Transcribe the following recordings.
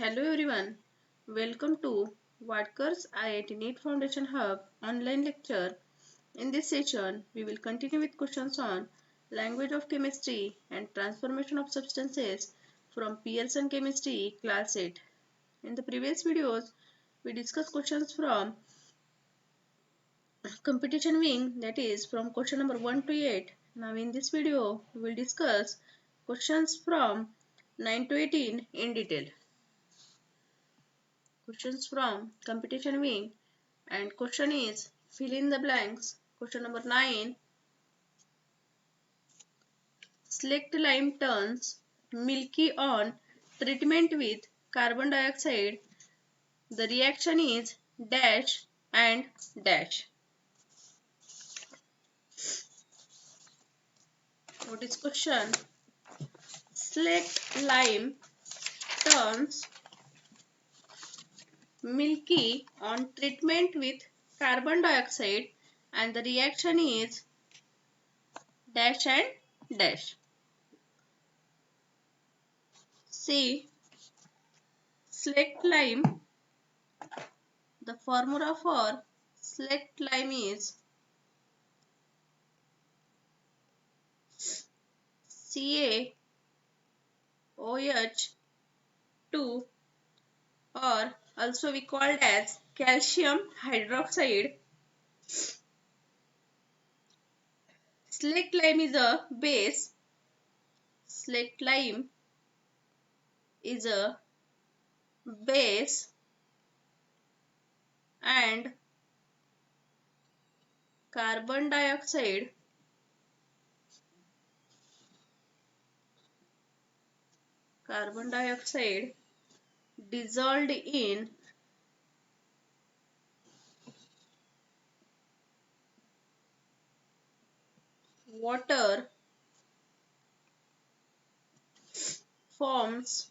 Hello everyone, welcome to Wadkar's IIT NEET Foundation Hub online lecture. In this session, we will continue with questions on language of chemistry and transformation of substances from Pearson Chemistry Class 8. In the previous videos, we discussed questions from competition wing, that is from question number 1 to 8. Now in this video, we will discuss questions from 9 to 18 in detail. Questions from competition wing, and question is fill in the blanks. Question number 9. Select lime turns milky on treatment with carbon dioxide. The reaction is dash and dash. What is question? Select lime turns milky on treatment with carbon dioxide and the reaction is dash and dash. C. Select lime. The formula for select lime is CaOH2, or also we called as calcium hydroxide. Select lime is a base. Select lime is a base and carbon dioxide dissolved in water forms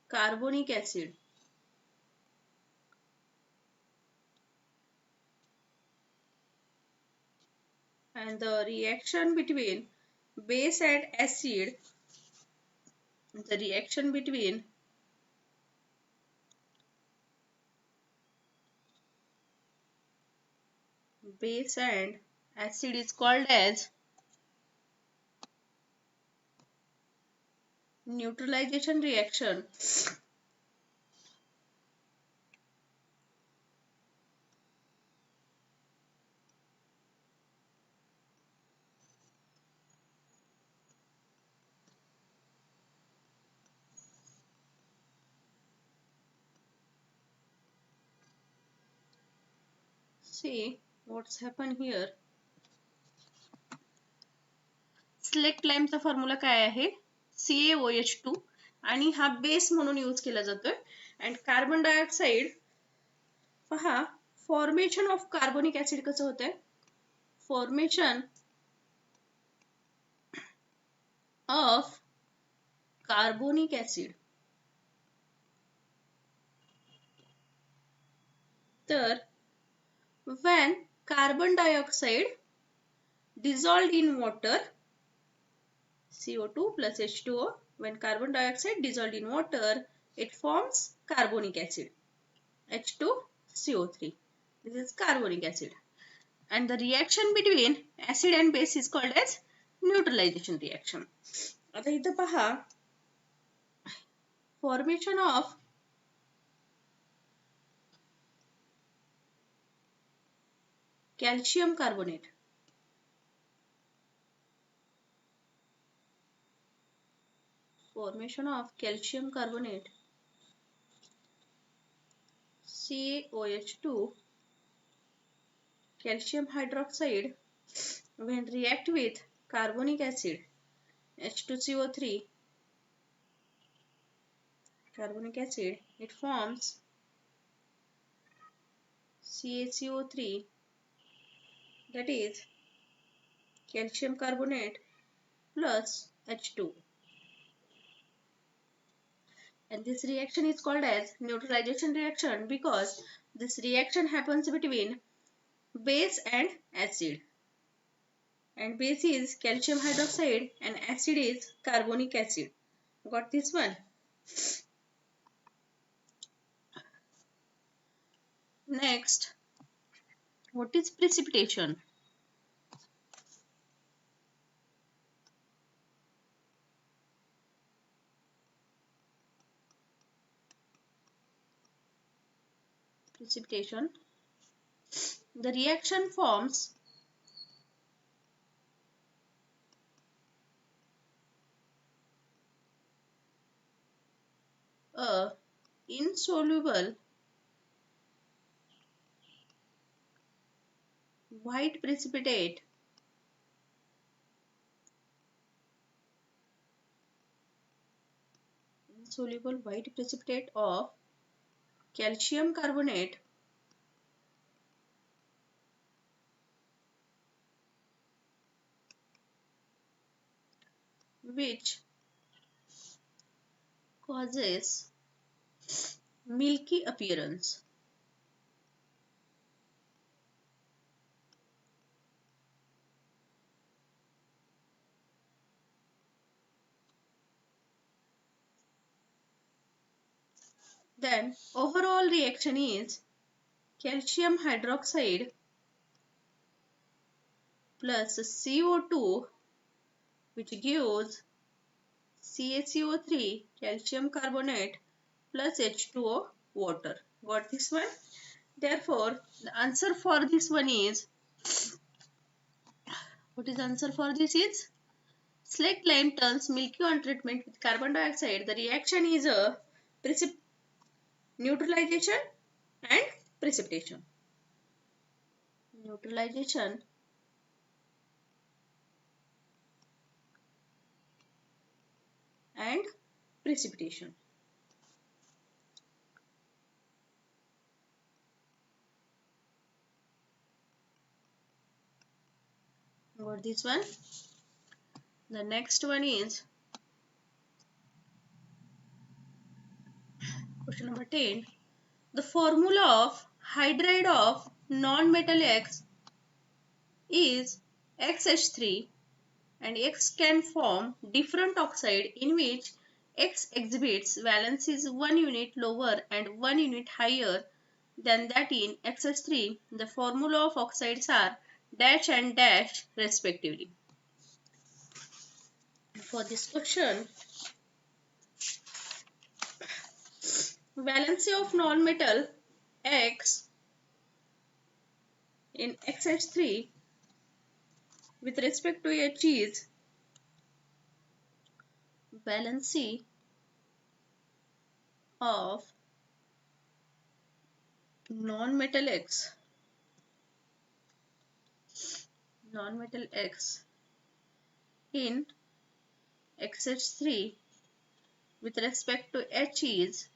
carbonic acid. And the reaction between base and acid, the reaction between base and acid is called as neutralization reaction. See what's happened here. Select लाईमचा formula काय आहे? CaOH2 आणि हा base म्हणून use केला जातोय. And carbon dioxide, पहा formation of carbonic acid कसं होतंय? Formation of carbonic acid. तर when carbon dioxide dissolved in water, CO2 plus H2O, when carbon dioxide dissolved in water, it forms carbonic acid, H2CO3. This is carbonic acid. And the reaction between acid and base is called as neutralization reaction. आता इथं पहा, formation of calcium carbonate. Formation of calcium carbonate, CaOH2, calcium hydroxide, when react with carbonic acid, H2CO3, carbonic acid, it forms CaCO3, that is calcium carbonate plus H2. And this reaction is called as neutralization reaction because this reaction happens between base and acid. And base is calcium hydroxide and acid is carbonic acid. Got this one? Next, what is precipitation? Precipitation. The reaction forms a insoluble white precipitate of calcium carbonate which causes milky appearance. Then overall reaction is calcium hydroxide plus CO2, which gives CaCO3 calcium carbonate plus H2O water. Got this one? Therefore, the answer for this one is, what is the answer for this is? Slaked lime turns milky on treatment with carbon dioxide. The reaction is a neutralization and precipitation. Neutralization and precipitation. Got this one? The next one is question number 10. The formula of hydride of non-metal X is XH3, and X can form different oxide in which X exhibits valencies 1 unit lower and 1 unit higher than that in XH3. The formula of oxides are dash and dash respectively. For this question, valency of non-metal X in XH3 with respect to H is valency of non-metal X in XH3 with respect to H is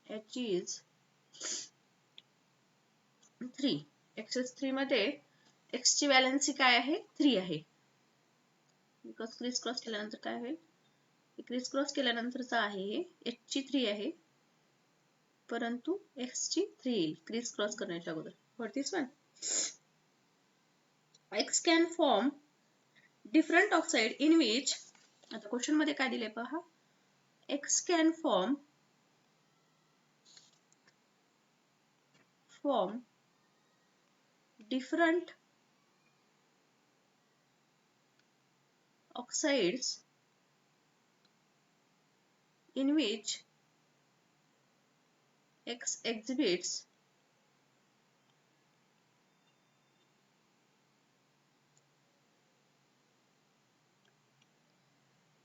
H is 3. XH3 मध्ये X ची valency काय आहे 3 आहे. Because criss cross केल्यानंतर काय होईल, criss cross केल्यानंतरचा आहे हे H ची 3 आहे, परंतु X ची 3 येईल क्रिस क्रॉस करण्याच्या अगोदर. What this one? X can form different oxide in which, आता क्वेश्चन मध्ये काय दिले पहा, X can form different oxides in which X exhibits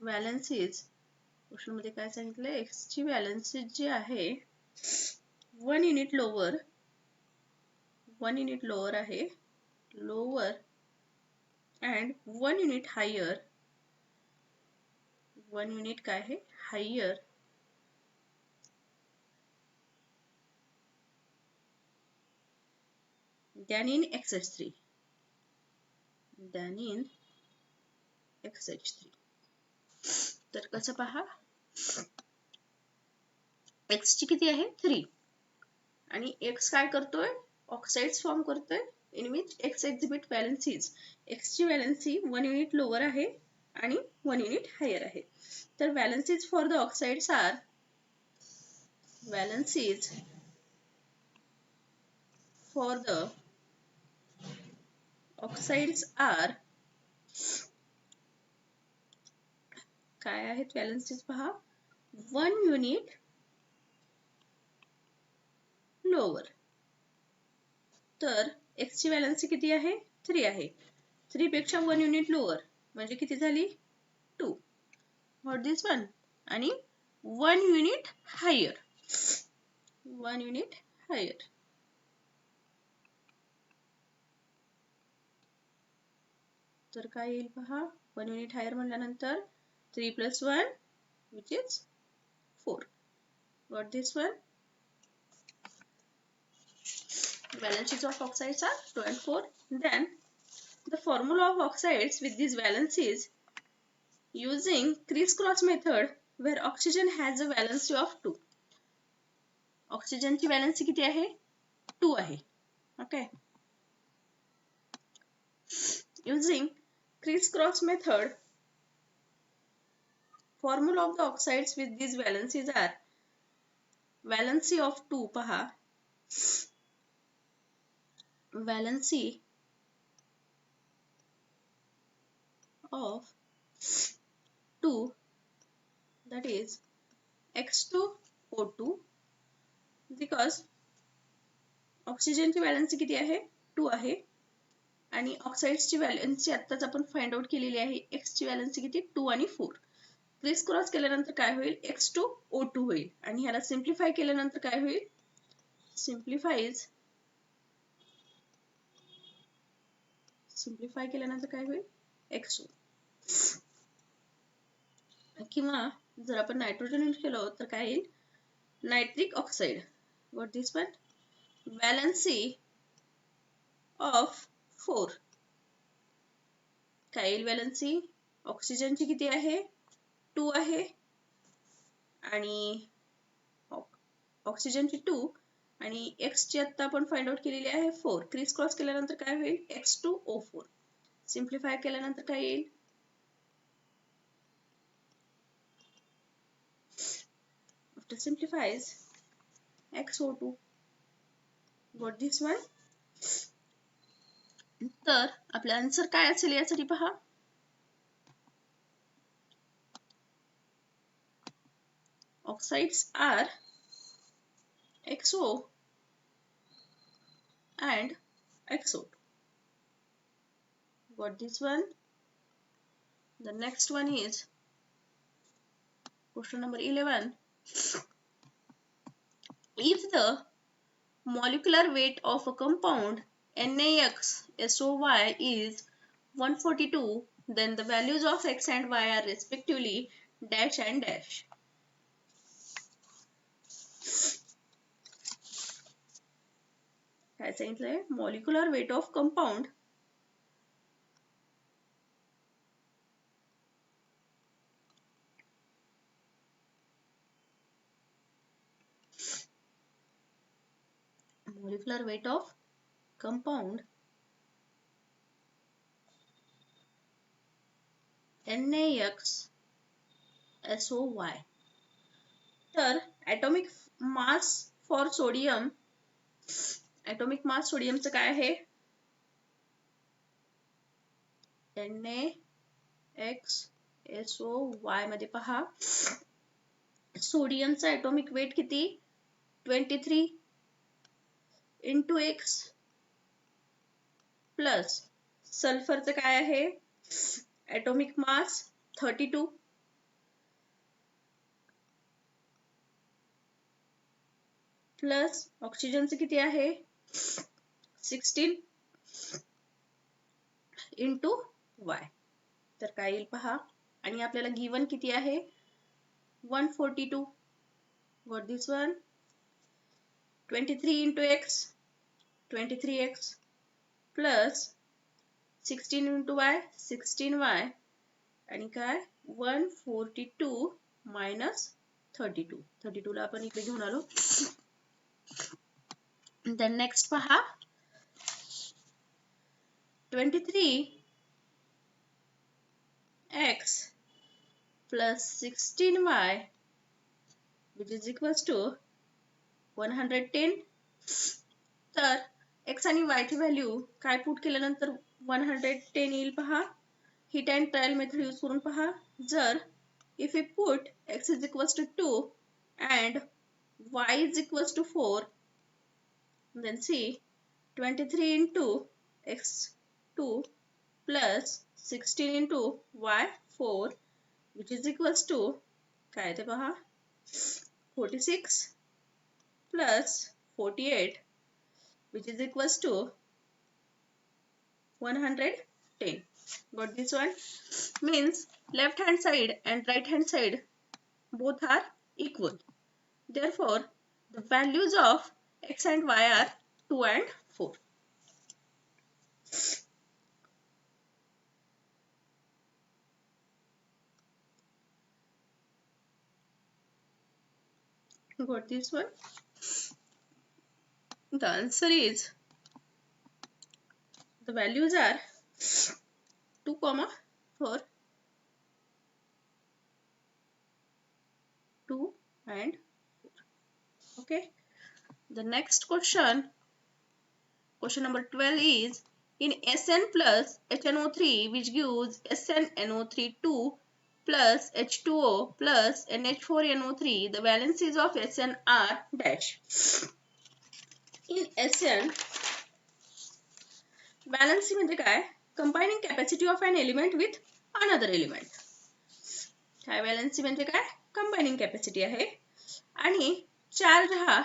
valencies. Question मध्ये काय सांगितलं, X ची व्हॅलेन्सी जी आहे 1 युनिट लोअर आहे, lower and 1 unit higher, 1 unit काय आहे higher than in XH3, तर कसं पहा, X ची किती आहे 3 आणि X काय करतोय, ऑक्साइड्स फॉर्म करतोय in which X exhibit valencies. X ची valency 1 unit lower आहे आणि 1 unit higher आहे. तर valencies for the oxides are valencies for the oxides are काय आहेत valencies पहा 1 unit lower. तर X ची valency किती आहे 3 आहे. 3 पेक्षा 1 unit lower म्हणजे किती झाली 2. What this one? आणि 1 unit higher. 1 unit higher. तर काय येईल पहा 1 unit higher म्हणल्यानंतर 3 plus 1 which is 4. Got this one? Valencies of oxides are 2 and 4. Then the formula of oxides with these valencies using crisscross method where oxygen has a valency of 2. Oxygen ची valency किती आहे 2 आहे. Okay. Using crisscross method, formula of the oxides with these valencies are valency of 2 पहा valency of 2 that is X2O2 because oxygen ची valency किती आहे 2 आहे आणि oxides ची valency आत्ताच आपण फाइंड आउट केलेली आहे X ची valency किती 2 आणि 4. क्रिस क्रॉस केल्यानंतर काय होईल X2O2 होईल आणि ह्याला सिम्प्लिफाय केल्यानंतर काय होईल सिम्प्लिफाय केल्यानंतर काय होईल XO. किंवा जर आपण नायट्रोजन यूज केलं तर काय येईल nitric oxide. What this one valency of 4 काय येईल valency ऑक्सिजनची किती आहे 2 आहे आणि ऑक्सिजनची 2 आणि X ची आता आपण फाइंड आउट केलेली आहे 4. क्रिस क्रॉस केल्यानंतर काय होईल X2O4. सिम्प्लिफाय केल्यानंतर काय येईल after simplifies XO2. What this one. तर आपला आन्सर काय असेल यासाठी पहा oxides are XO and XO2. What this one? The next one is question number 11. If the molecular weight of a compound NaXSOY is 142, then the values of X and Y are respectively dash and dash. काय सांगितलंय molecular weight of compound molecular weight of compound NaXSOY. तर atomic mass for sodium atomic mass सोडियमचं काय आहे NaXSOY मध्ये पहा सोडियमचा atomic weight किती 23 into X plus सल्फरचं काय आहे atomic mass 32 प्लस ऑक्सिजनचं किती आहे 16 into Y. तर काय येईल पहा आणि आपल्याला गिवन किती आहे 142. What this one 23 into X 23X plus 16 into Y 16Y आणि काय 142 minus 32. 32 ला आपण इकडे घेऊन आलो. Then next पहा 23x plus 16y which is equals to 110. तर x आणि y ची व्हॅल्यू काय पुट केल्यानंतर 110 येईल पहा. Hit and trial method use करून पहा. जर if we put x is equals to 2 and y is equals to 4, then see 23 into x2 plus 16 into y4 which is equals to काय ते पहा 46 plus 48 which is equals to 110. Got this one? Means left hand side and right hand side both are equal. Therefore, the values of x and y are 2 and 4. Got this one? The answer is the values are 2, 4, 2 and 4. Okay. The next question number 12 is in Sn plus HNO3 which gives SnNO3 2 plus H2O plus NH4NO3, the valencies of Sn are dash. In Sn, valency म्हणजे काय? Combining capacity of an element with another element. काय valency म्हणजे काय? Combining capacity आहे. आणि charge हा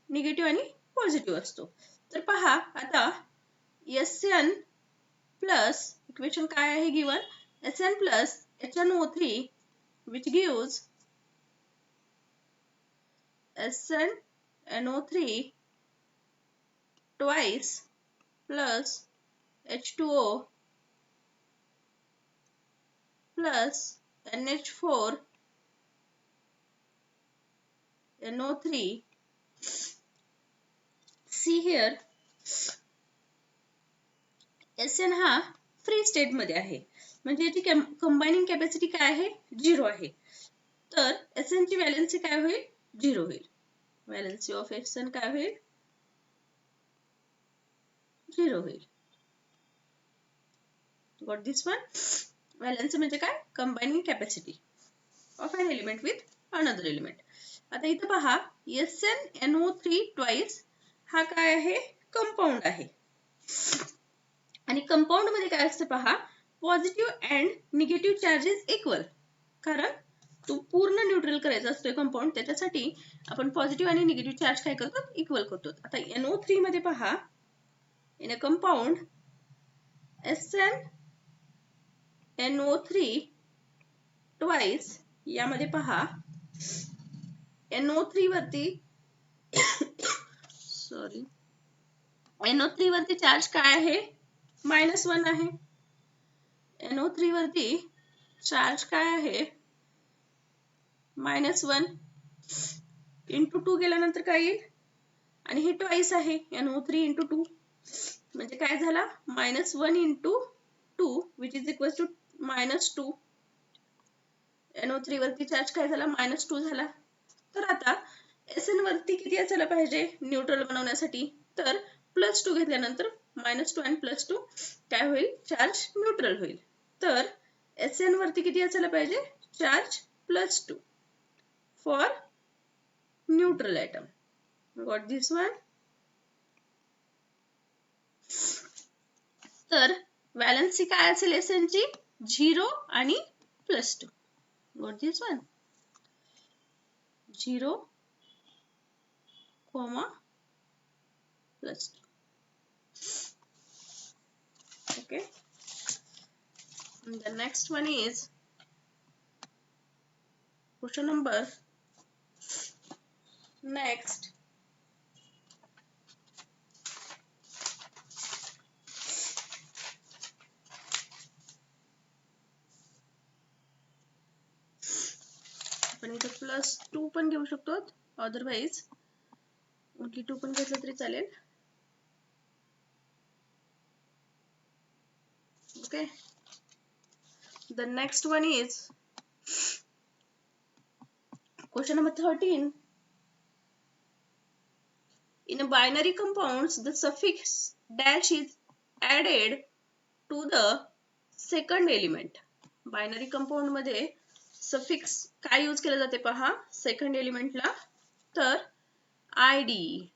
negative आणि positive असतो. तर पहा आता Sn plus इक्वेशन काय आहे given Sn plus HNO3 which gives SnNO3 twice plus H2O plus NH4NO3. See here Sn हा फ्री स्टेट मध्ये आहे म्हणजे याची कंबायनिंग कॅपॅसिटी काय आहे 0 आहे. तर Sn ची व्हॅलेन्सी काय होईल 0 होईल. व्हॅलेन्सी ऑफ Sn काय होईल 0 होईल. Got this one? व्हॅलेन्सी म्हणजे काय combining capacity of an element with another element. आता इथं पहा SnNO3 ट्वाइस हा काय आहे कंपाऊंड आहे. आणि कंपाऊंड मध्ये काय असते पहा positive and negative charges equal. कारण तो पूर्ण न्यूट्रल करायचा असतोय कंपाऊंड त्याच्यासाठी आपण पॉझिटिव्ह आणि निगेटिव्ह चार्ज काय करतो इक्वल करतो. आता NO3 मध्ये पहा इन अ कंपाऊंड SnNO3 ट्वाइस यामध्ये पहा NO3 वरती NO3 वरती चार्ज काय आहे -1 आहे. NO3 वरती चार्ज काय आहे -1 इंटू 2 केल्यानंतर काय येईल आणि हे ट्वाइस आहे NO3 इंटू 2 म्हणजे काय झाला -1 into 2 which is equal to -2. NO3 वरती चार्ज काय झाला -2 झाला. तर आता Sn वरती किती असायला पाहिजे न्यूट्रल बनवण्यासाठी तर +2 घेतल्यानंतर -2 आणि +2 काय होईल चार्ज न्यूट्रल होईल. तर Sn वरती किती असायला पाहिजे charge +2 for neutral atom. Got this one? तर व्हॅलेन्सी काय असेल Sn ची 0 आणि +2. Got this one? 0, +2. Okay. And the next one is question number next. आपण इथे +2 पण घेऊ शकतो अदरवाइज ओनली 2 पण घेतलं तरी चालेल. Okay. The next one is question number 13. In a binary compounds, the suffix dash is added to the second element. Binary compound मध्ये सफिक्स काय यूज केले जाते पहा सेकंड एलिमेंटला, तर आयडी.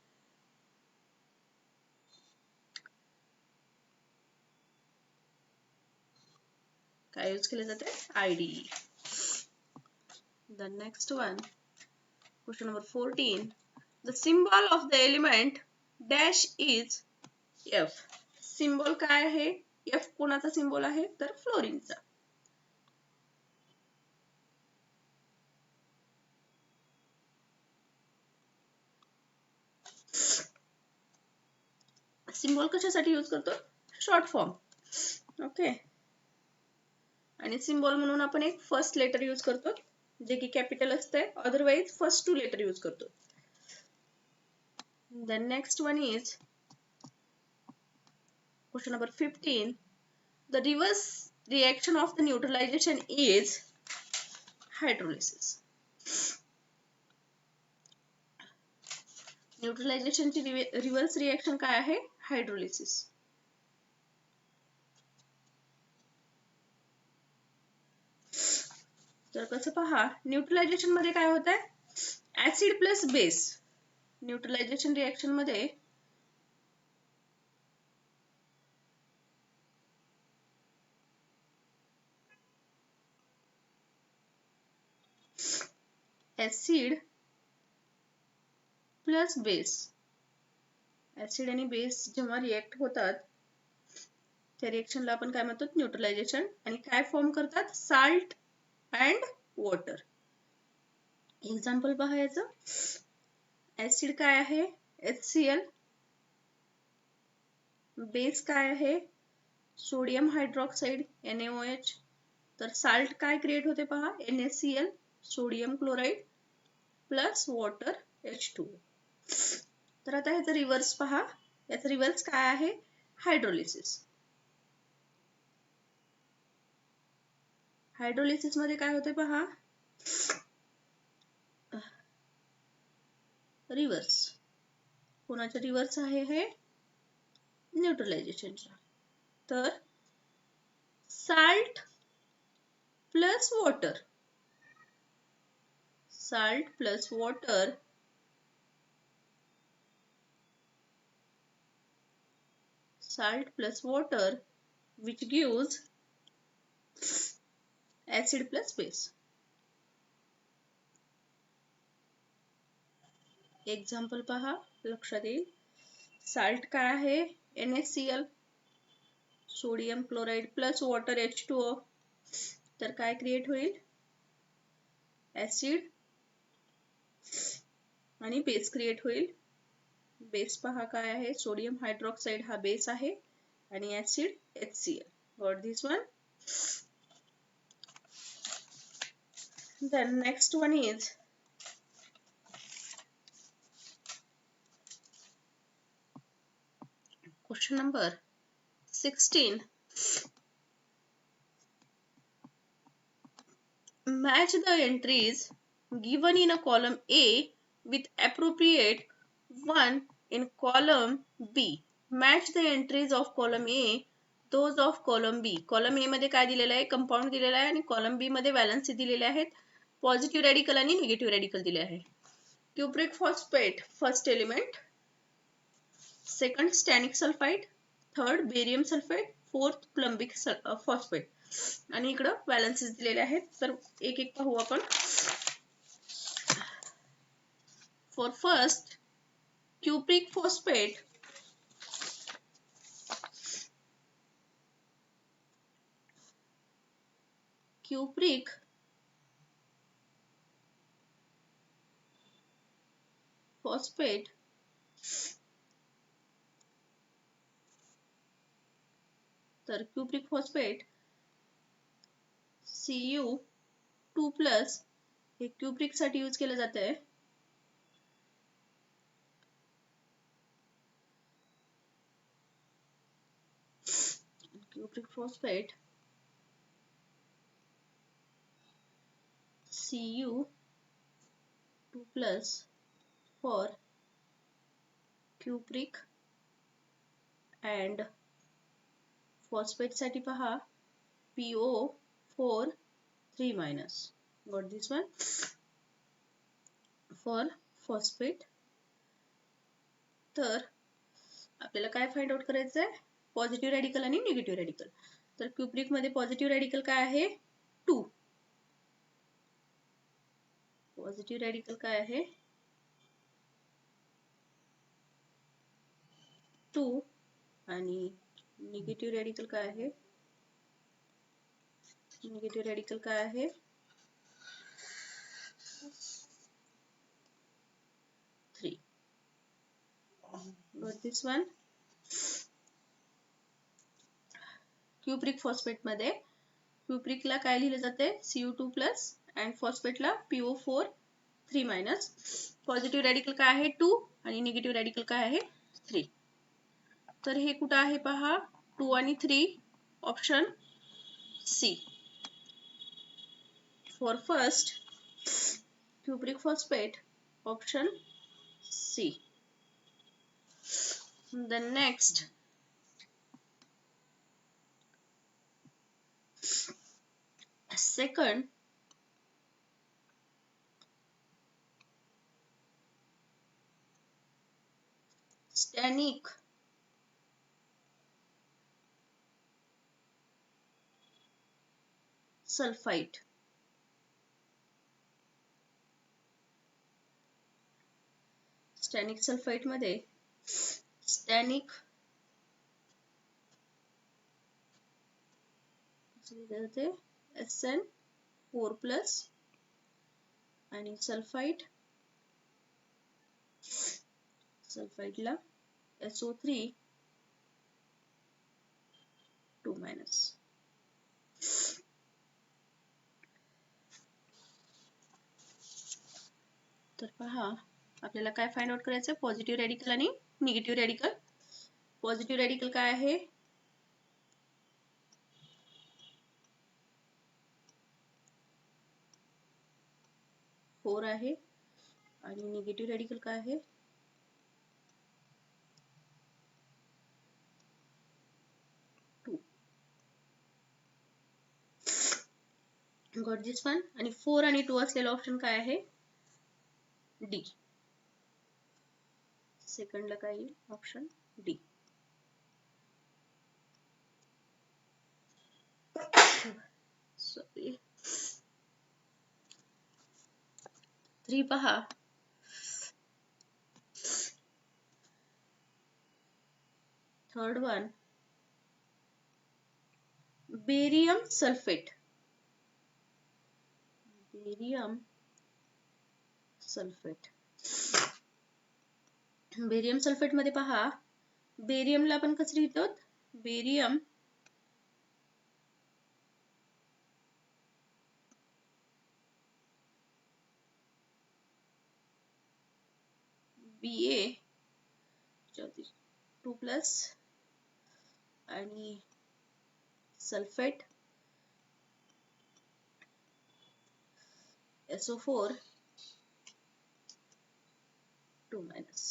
काय यूज केले जाते ID. The next one, question number 14. The symbol of the element dash is F. Symbol काय आहे? F कोणाचा सिंबल आहे? तर फ्लोरीनचा. सिंबल कशासाठी यूज करतो? Short form. ओके. आणि सिंबल म्हणून आपण एक फर्स्ट लेटर यूज करतो जे की कॅपिटल असते, otherwise first two letter use करतो. The next one is question number 15. The reverse reaction of the neutralization is hydrolysis. Neutralisation ची रिव्हर्स रिएक्शन काय आहे? हायड्रोलिसिस. तर कसं पहा, न्यूट्रलायझेशन मध्ये काय होत आहे? Acid plus base. Neutralisation reaction मध्ये ऍसिड प्लस बेस. ऍसिड आणि बेस जेव्हा रिएक्ट होतात त्या रिएक्शनला आपण काय म्हणतो? न्यूट्रलायझेशन. आणि काय फॉर्म करतात? Salt and water. एक्झाम्पल पहा याचं. ऍसिड काय आहे? HCl. बेस काय आहे? Sodium hydroxide NaOH. तर साल्ट काय क्रिएट होते पहा? NaCl, sodium chloride plus water H2O. तर आता ह्याचं रिव्हर्स पहा. याचं रिव्हर्स काय आहे? हायड्रोलिसिस. हायड्रोलिसिस मध्ये काय होते पहा? रिव्हर्स. कोणाचं रिव्हर्स आहे हे? न्यूट्रलायझेशनचा. तर salt plus water. Salt plus water which gives acid plus base. Example पहा, लक्षात येईल. साल्ट काय आहे? NaCl, sodium chloride plus water H2O. तर काय क्रिएट होईल? ऍसिड आणि बेस क्रिएट होईल. बेस पहा काय आहे? सोडियम हायड्रॉक्साइड हा बेस आहे आणि acid HCl. Got this one? Then next one is question number 16. Match the entries given in a column A with appropriate one in column B. Match the entries of column A those of column B. column A मध्ये काय दिलेलं आहे? Compound दिलेला आहे आणि column B मध्ये valency दिलेले आहेत. पॉझिटिव्ह रेडिकल आणि निगेटिव्ह रेडिकल दिले आहे. Cupric phosphate first element, second stannic sulphide, third barium sulphate, fourth plumbic phosphate. आणि इकडं व्हॅलेन्सीज दिलेले आहेत. तर एक एक पाहू आपण. For first cupric phosphate, cupric phosphate तर क्युप्रिक फॉस्फेट Cu2+ हे क्युप्रिक साठी यूज केलं जात आहे. cupric phosphate Cu2 plus for cupric and phosphate साठी पहा PO4 3 minus. Got this one? For phosphate तर आपल्याला काय फाइंड आउट करायचं आहे? पॉझिटिव्ह रॅडिकल आणि निगेटिव्ह रॅडिकल. तर क्युप्रिक मध्ये पॉझिटिव्ह रॅडिकल काय आहे? 2. पॉझिटिव्ह रॅडिकल काय आहे? 2 आणि निगेटिव्ह रॅडिकल काय आहे? निगेटिव्ह रॅडिकल काय आहे? 3. Got this one? Cupric phosphate मध्ये क्युप्रिकला काय लिहिले जाते? Cu2 प्लस अँड फॉस्फेटला PO4 3 मायनस. पॉझिटिव्ह रॅडिकल काय आहे? 2 आणि निगेटिव्ह रॅडिकल काय आहे? 3. तर हे कुठं आहे पहा? 2 आणि 3 option C. For first cupric phosphate option C. Then next second stannic sulfite. Stannic sulphide मध्ये स्टॅनिक SN4 प्लस आणि सल्फाइडला SO3 2 मायनस. तर पहा आपल्याला काय फाइंड आउट करायचं? पॉझिटिव्ह रॅडिकल आणि निगेटिव्ह रॅडिकल. पॉझिटिव्ह रॅडिकल काय आहे? फोर आहे आणि निगेटिव्ह रॅडिकल काय आहे? 2. Got this one? आणि 4 आणि 2 असलेला ऑप्शन काय आहे? डी. सेकंडला काय येईल? Option D. सॉरी 3 पहा. Third one barium sulphate. Barium sulphate मध्ये पहा बेरियमला आपण कसं लिहितो? बेरियम Ba2 प्लस आणि सल्फेट SO4 2 मायनस.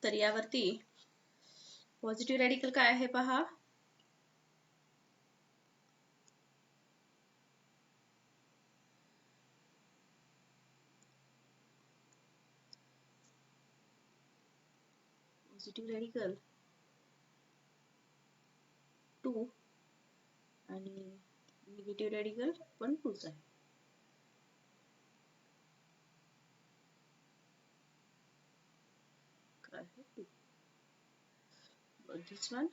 तर यावरती पॉझिटिव्ह रॅडिकल काय आहे पहा? पॉझिटिव्ह रॅडिकल 2 आणि निगेटिव्ह रॅडिकल पण 2च आहे. काय आहे? 2. This one.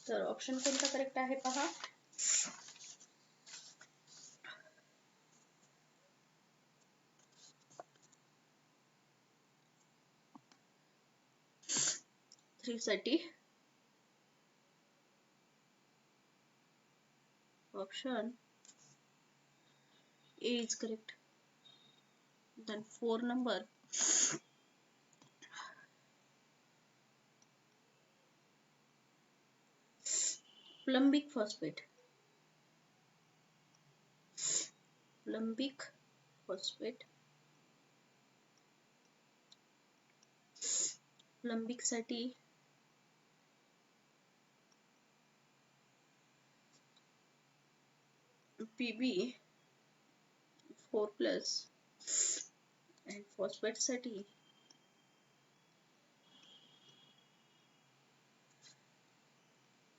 तर ऑप्शन कोणता करेक्ट आहे पहा. थ्री साठी option A is correct. Then 4 number, plumbic phosphate. Plumbic phosphate. Plumbic साठी Pb 4 plus and phosphate साठी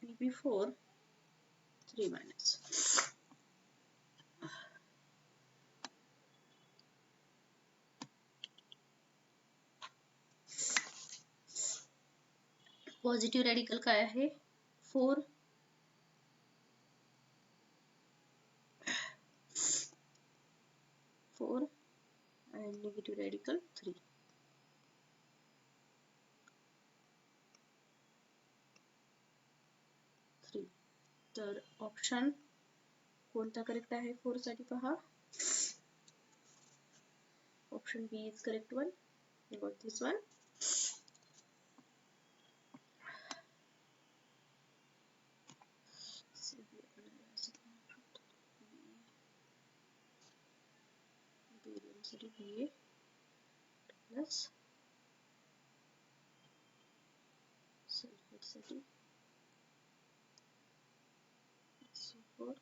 Pb4 3 minus. पॉझिटिव्ह रॅडिकल काय आहे 4 4 and negative radical 3. तर ऑप्शन कोणता करेक्ट आहे 4 साठी पहा. Option B is correct one. got this one. barium साठी Ba plus sulfate साठी SO4.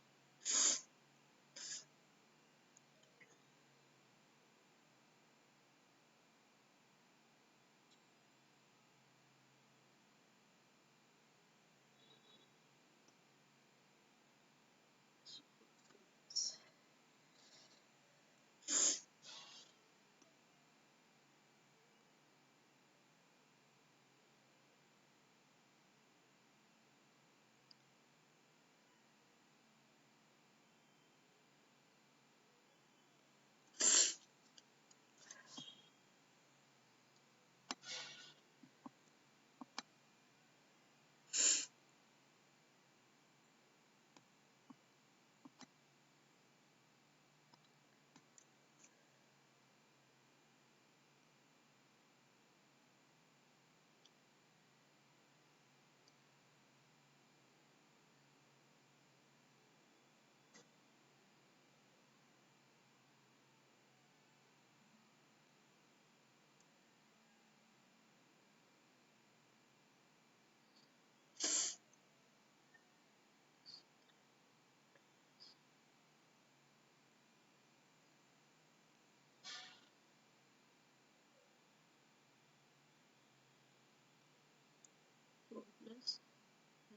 plus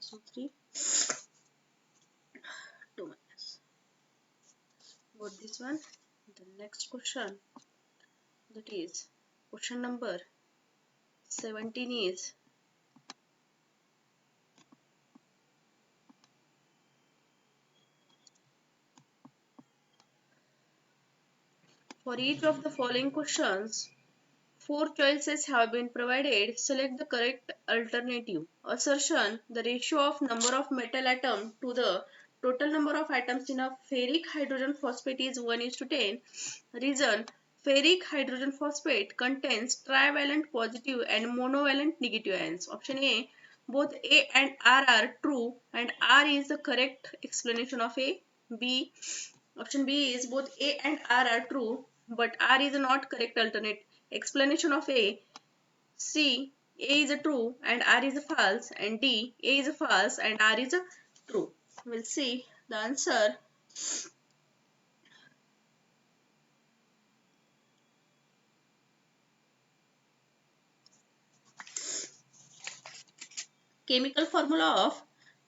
SO3 2 minus. Got this one. The next question, that is question number 17 is for each of the following questions 4 choices have been provided. Select the correct alternative. Assertion: the ratio of number of metal atom to the total number of atoms in a ferric hydrogen phosphate is 1:10. Reason: ferric hydrogen phosphate contains trivalent positive and monovalent negative ions. Option A: both A and R are true and R is the correct explanation of A. B: option B is both A and R are true, but R is not correct alternate explanation of A. C: A is a true and R is a false, and D: A is a false and R is a true. We'll see the answer. Chemical formula of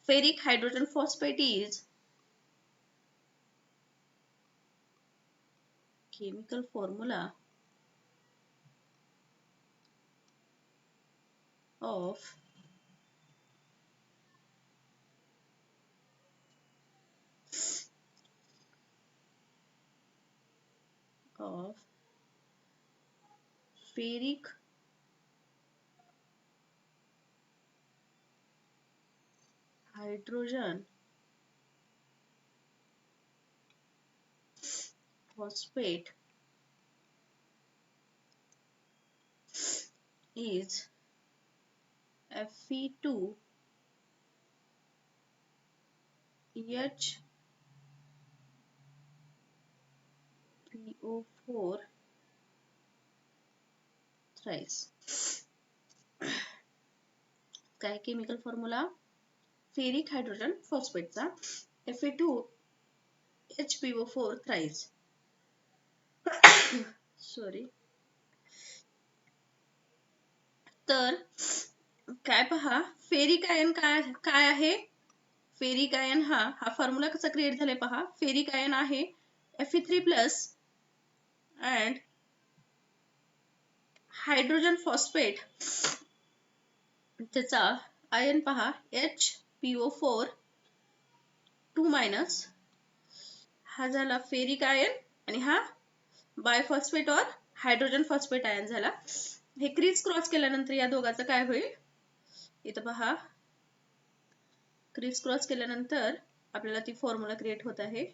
ferric hydrogen phosphate is chemical formula of of ferric hydrogen phosphate is Fe2 HPO4 thrice. काय chemical formula ferric hydrogen फॉस्फेटचा Fe2HPO4 thrice. Sorry. तर काय पहा ferric ion काय आहे ferric ion हा formula कसा create झालाय पहा फेरिक आयन आहे Fe3+ and हायड्रोजन फॉस्फेट त्याचा आयन पहा HPO4 2- हा झाला फेरिक आयन आणि हा बायफॉस्फेट और हायड्रोजन फॉस्फेट आयन झाला. हे क्रिस क्रॉस केल्यानंतर या दोघांचं काय होईल इथं पहा क्रिस क्रॉस केल्यानंतर आपल्याला ती फॉर्म्युला क्रिएट होत आहे.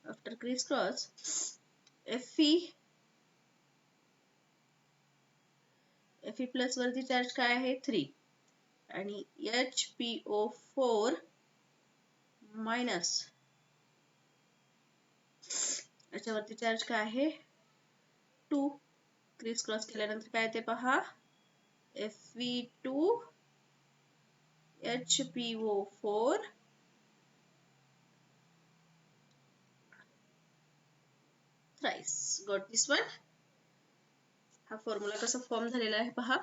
After criss cross Fe plus वरती चार्ज काय आहे 3 आणि HPO4 मायनस याच्यावरती चार्ज काय आहे 2 क्रिस क्रॉस केल्यानंतर काय ते पहा Fe2HPO4 thrice. Got this one? हा फॉर्म्युला कसा फॉर्म झालेला आहे पहा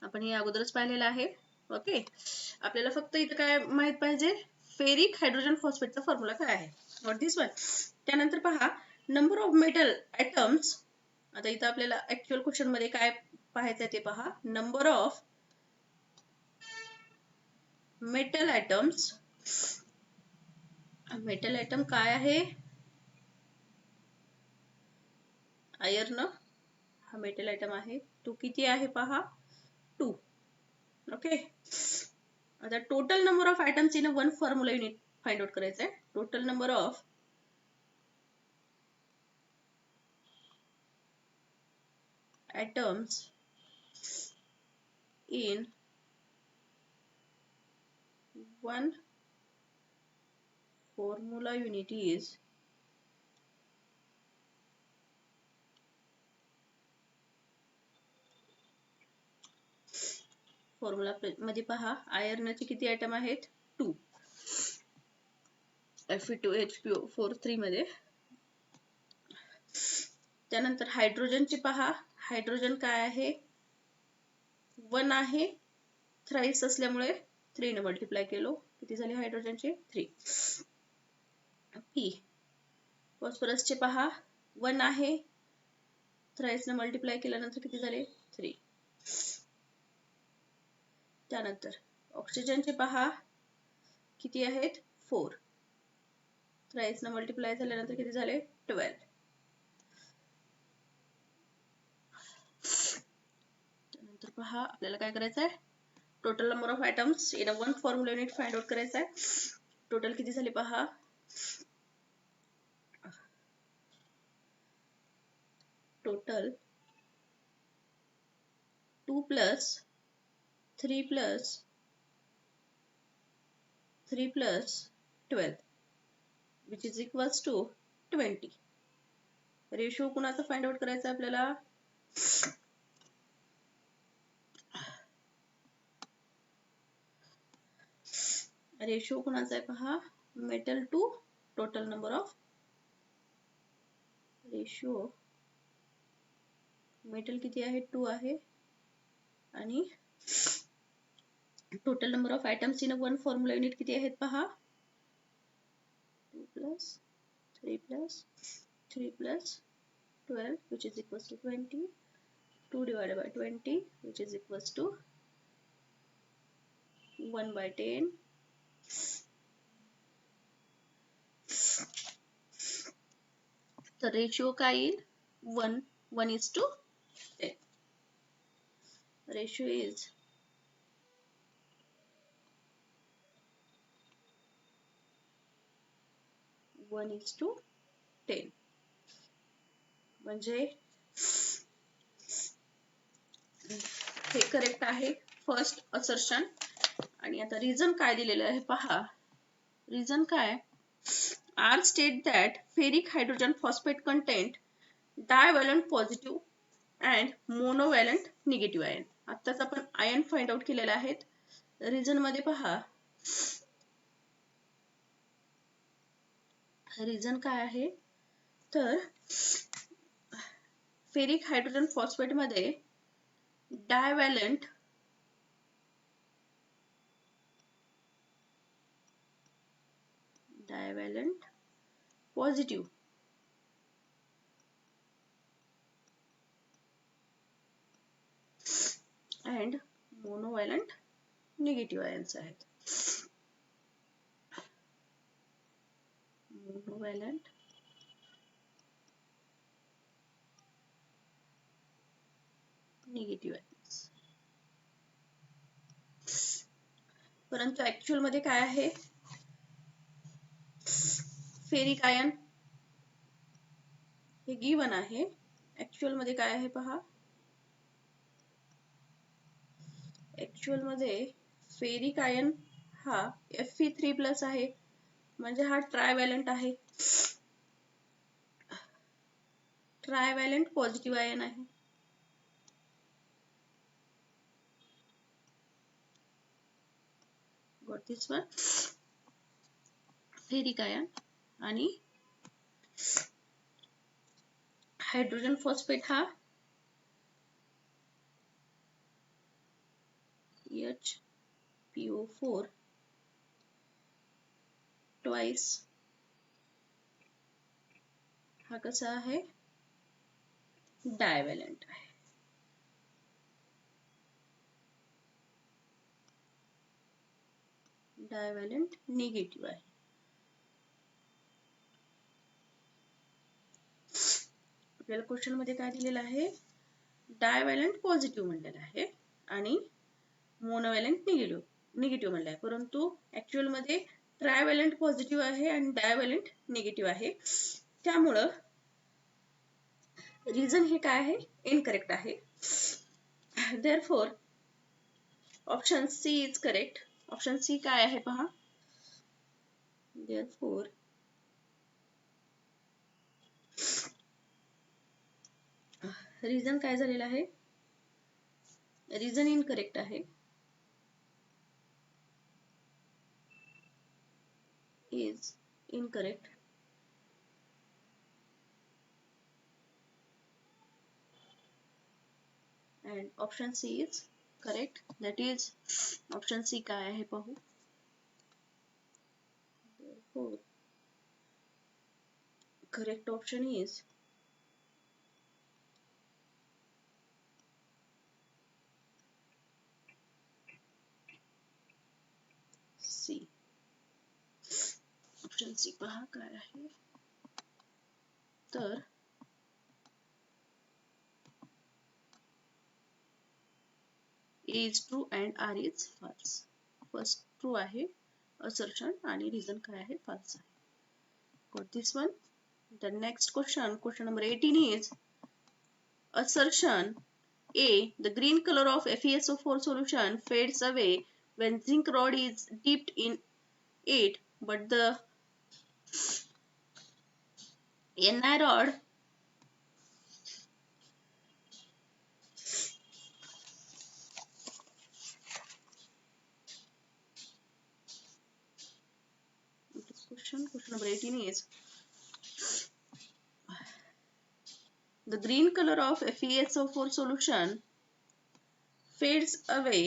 आपण हे अगोदरच पाहिलेलं आहे. ओके आपल्याला फक्त इथं काय माहित पाहिजे फेरिक हायड्रोजन फॉस्फेटचा फॉर्म्युला काय आहे. Got this one? त्यानंतर पहा नंबर ऑफ मेटल ॲटम्स. आता इथं आपल्याला ऍक्च्युअल क्वेश्चन मध्ये काय पाहायचं ते पहा number of metal atoms. Metal atom काय आहे आयर्न हा मेटल ॲटम आहे तो किती आहे पहा 2. ओके आता total number of atoms in one formula unit find out करायचं आहे. Total number of atoms in one formula unit is formula मध्ये पहा आयर्नचे किती आयटम आहेत 2 Fe2HPO4 3 मध्ये. त्यानंतर हायड्रोजनचे पहा हायड्रोजन काय आहे 1 आहे थ्राइस असल्यामुळे 3 ने मल्टिप्लाय केलो किती झाले हायड्रोजनचे 3. P फॉस्फरसचे पहा 1 आहे थ्राइस ने मल्टिप्लाय केल्यानंतर किती झाले 3. त्यानंतर ऑक्सिजनचे पहा किती आहेत 4 थ्राइस ने मल्टिप्लाय झाल्यानंतर किती झाले 12. त्यानंतर पहा आपल्याला काय करायचं आहे total number of atoms in one formula unit find out करायचं आहे. टोटल किती झाले पहा total 2 + 3 + 3 + 12 which is equals to 20. Ratio कुणाचा फाइंड आउट करायचा आपल्याला रेशो कुणाचा आहे पहा metal to total number of ratio metal किती आहे 2 आहे आणि total number of atoms in one formula unit किती आहेत पहा 2 + 3 + 3 + 12 which is equals to 20. 2 divided by 20 which is equals to 1/10. तर रेशिओ काय येईल 1:10. Ratio is 1:10. म्हणजे हे करेक्ट आहे फर्स्ट असर्शन. आणि आता रिझन काय दिलेलं आहे पहा. रिझन काय, R state that ferric hydrogen phosphate content divalent positive and monovalent negative ion. आत्ताच आपण आयन फाइंड आउट केलेले आहेत. रिझन मध्ये पहा, रिझन काय आहे तर फेरिक हायड्रोजन फॉस्फेट मध्ये डायव्हॅलंट positive and monovalent negative ions आहेत. मोनोव्हॅलंट निगेटिव्ह आयन्स. परंतु ऍक्च्युअल मध्ये काय आहे, फेरिक आयन हे गिवन आहे. ऍक्च्युअल मध्ये काय आहे पहा, ऍक्च्युअल मध्ये फेरिक आयन हा Fe3+ आहे, म्हणजे हा ट्रायव्हॅलंट आहे. ट्रायव्हॅलंट पॉझिटिव्ह आयन आहे. Got this one. Ferric ion आणि हायड्रोजन फॉस्फेट हा HPO4 ट्वाइस हा कसा आहे, डायव्हॅलंट आहे. डायव्हॅलंट निगेटिव्ह आहे. आपल्याला क्वेश्चन मध्ये काय दिलेलं आहे, डायव्हॅलंट पॉझिटिव्ह म्हणलेलं आहे आणि मोनोव्हॅलंट निगेटिव्ह म्हणलं आहे. परंतु ऍक्च्युअल मध्ये ट्रायव्हॅलंट पॉझिटिव्ह आहे आणि डायव्हॅलंट निगेटिव्ह आहे. त्यामुळं रिझन हे काय आहे, इनकरेक्ट आहे. Therefore option C is correct. Option C काय आहे पहा. देअरफॉर रिझन काय झालेलं आहे, रिझन इनकरेक्ट आहे. Is incorrect. And option C is correct. That is option C काय आहे पाहू. Therefore, correct option is C. Option C पहा काय आहे तर A is true and R is false. First true आहे assertion आणि reason काय आहे false आहे. Got this one? The next question, question number 18 is assertion A. The green color of FeSO4 solution fades away when zinc rod is dipped in it, but the Ni rod question number 18 is the green color of FeSO4 solution fades away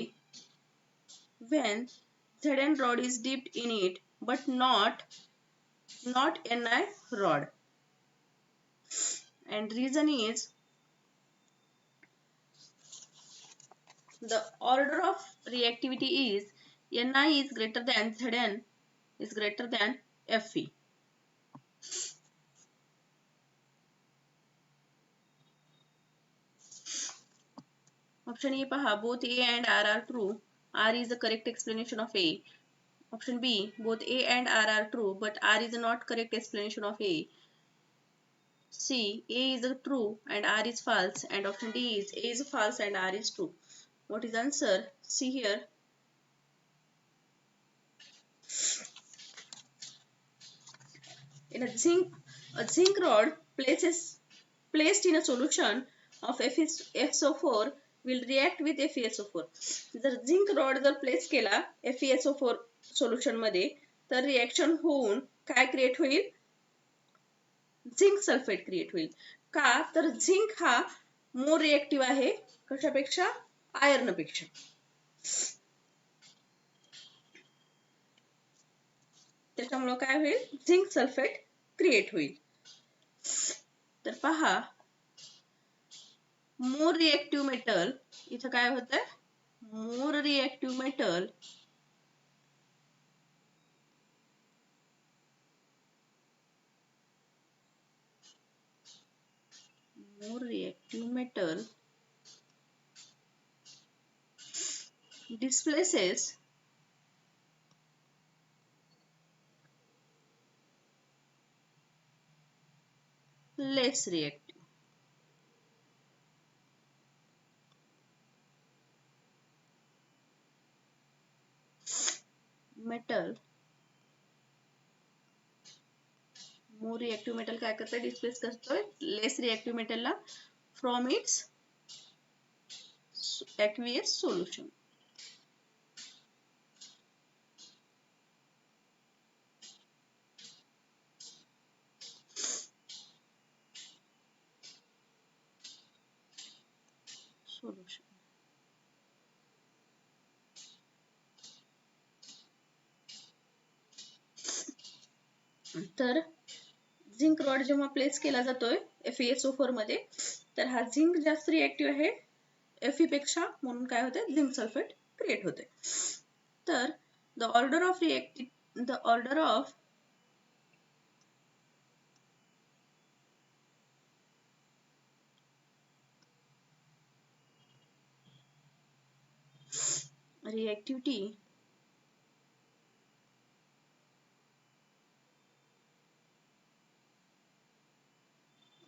when Zn rod is dipped in it, but not Ni rod. And reason is the order of reactivity is Ni is greater than Zn is greater than Fe. Option A पहा, both A and R are true. R is the correct explanation of A. Option B, both A and R are true, but R is not correct explanation of A. C, A is true and R is false. And option D is A is false and R is true. What is answer? See here. In a zinc rod placed in a solution of FeSO4 will react with FeSO4. जर zinc rod जर place केला FeSO4 solution मध्ये तर reaction होऊन काय create होईल? Zinc sulphate create होईल. का तर झिंक हा मोर रिएक्टिव्ह आहे कशापेक्षा? आयर्न पेक्षा. त्याच्यामुळे काय होईल? झिंक सल्फेट क्रिएट होईल. तर पहा, मोर रिएक्टिव्ह मेटल इथं काय होतंय? More reactive metal displaces less reactive. Metal more reactive metal काय करतोय? डिस्प्लेस करतोय लेस रिएक्टिव्ह मेटलला फ्रॉम इट्स aqueous solution. तर झिंक रॉड जेव्हा प्लेस केला जातोय FeSO4 मध्ये तर हा झिंक जास्त रिएक्टिव्ह आहे Fe पेक्षा, म्हणून काय होते? झिंक सल्फेट क्रिएट होते. तर the order of reactivity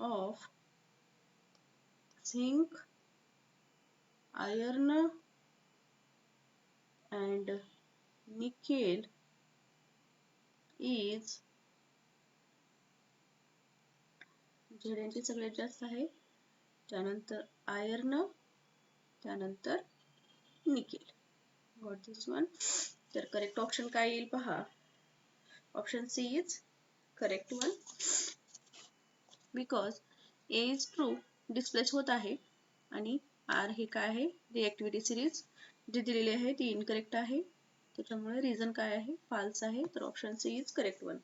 of zinc, iron and nickel is Z सगळ्यात जास्त आहे, त्यानंतर आयर्न, त्यानंतर निकेल. Got this one. तर करेक्ट ऑप्शन काय येईल पहा. Option C is correct one. Because A is true displace होत आहे आणि आर हे काय आहे? रिएक्टिव्हिटी सिरीज जी दिलेली आहे ती इनकरेक्ट आहे. त्याच्यामुळे रिझन काय आहे? फाल्स आहे. तर option C is correct one.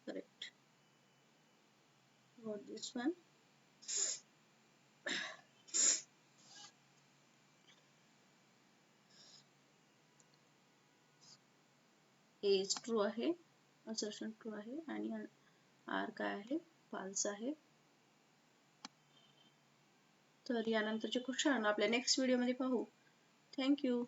Correct. Got this one. A is true आहे, assertion true आहे आणि R काय आहे? false आहे. तर यानंतरचे क्वेश्चन आपल्या नेक्स्ट व्हिडिओ मध्ये पाहू. Thank you.